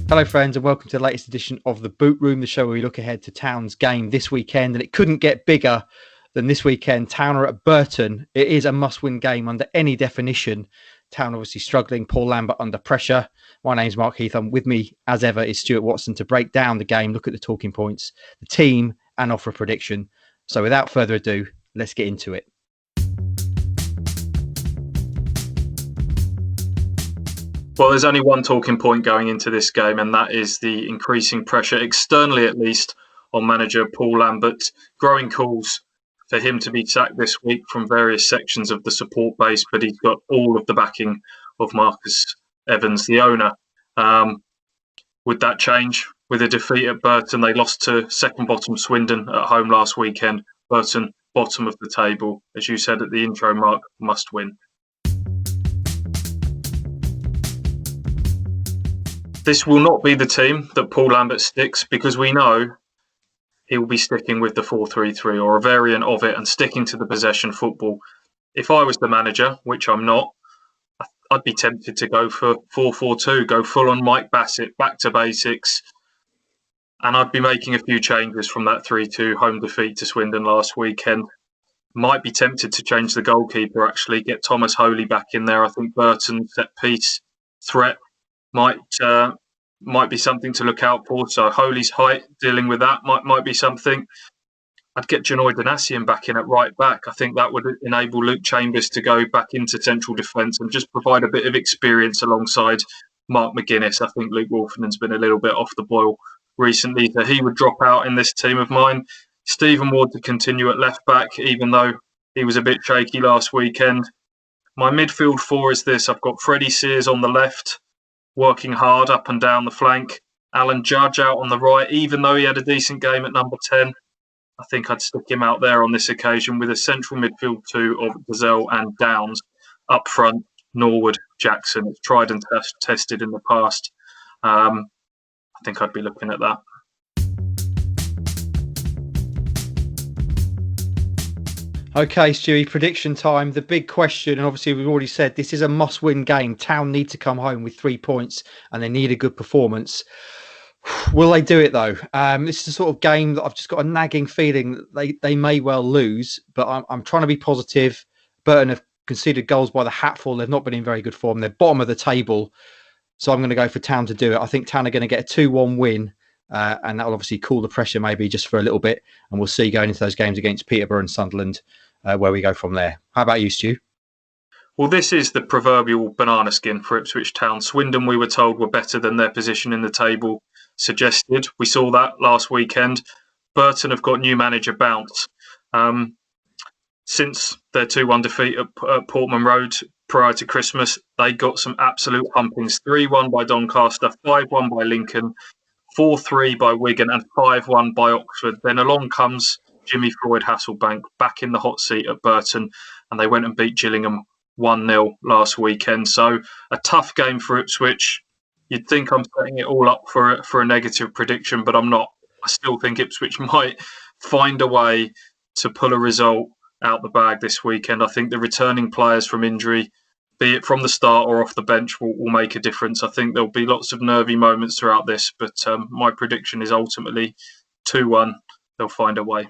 Hello friends and welcome to the latest edition of The Boot Room, the show where we look ahead to Town's game this weekend, and it couldn't get bigger than this weekend. Town are at Burton. It is a must-win game under any definition. Town obviously struggling, Paul Lambert under pressure. My name's Mark Heath, and with me as ever is Stuart Watson to break down the game, look at the talking points, the team and offer a prediction. So without further ado, let's get into it. Well, there's only one talking point going into this game, and that is the increasing pressure, externally at least, on manager Paul Lambert. Growing calls for him to be sacked this week from various sections of the support base, but he's got all of the backing of Marcus Evans, the owner. Would that change? With a defeat at Burton, they lost to second bottom Swindon at home last weekend. Burton, bottom of the table, as you said at the intro, Mark, must win. This will not be the team that Paul Lambert sticks, because we know he will be sticking with the 4-3-3 or a variant of it and sticking to the possession football. If I was the manager, which I'm not, I'd be tempted to go for 4-4-2, go full on Mike Bassett, back to basics. And I'd be making a few changes from that 3-2 home defeat to Swindon last weekend. Might be tempted to change the goalkeeper, actually, get Thomas Holy back in there. I think Burton set piece threat might be something to look out for. So Holy's height, dealing with that might be something. I'd get Janoy Donasian back in at right back. I think that would enable Luke Chambers to go back into central defence and just provide a bit of experience alongside Mark McGuinness. I think Luke Wolfenden's been a little bit off the boil recently, so he would drop out in this team of mine. Stephen Ward to continue at left back, even though he was a bit shaky last weekend. My midfield four is this. I've got Freddie Sears on the left, working hard up and down the flank. Alan Judge out on the right, even though he had a decent game at number 10. I think I'd stick him out there on this occasion with a central midfield two of Gazelle and Downs. Up front, Norwood, Jackson. It's tried and tested in the past. I think I'd be looking at that. Okay, Stewie, prediction time. The big question, and obviously we've already said this is a must-win game. Town need to come home with 3 points and they need a good performance. Will they do it, though? This is the sort of game that I've just got a nagging feeling that they may well lose, but I'm trying to be positive. Burton have conceded goals by the hatful. They've not been in very good form. They're bottom of the table, so I'm going to go for Town to do it. I think Town are going to get a 2-1 win. And that will obviously cool the pressure maybe just for a little bit. And we'll see going into those games against Peterborough and Sunderland where we go from there. How about you, Stu? Well, this is the proverbial banana skin for Ipswich Town. Swindon, we were told, were better than their position in the table suggested. We saw that last weekend. Burton have got new manager Bounce. Since their 2-1 defeat at Portman Road prior to Christmas, they got some absolute humpings. 3-1 by Doncaster, 5-1 by Lincoln, 4-3 by Wigan and 5-1 by Oxford. Then along comes Jimmy Floyd Hasselbank back in the hot seat at Burton, and they went and beat Gillingham 1-0 last weekend. So a tough game for Ipswich. You'd think I'm setting it all up for a negative prediction, but I'm not. I still think Ipswich might find a way to pull a result out the bag this weekend. I think the returning players from injury, be it from the start or off the bench, will make a difference. I think there'll be lots of nervy moments throughout this, but my prediction is ultimately 2-1. They'll find a way.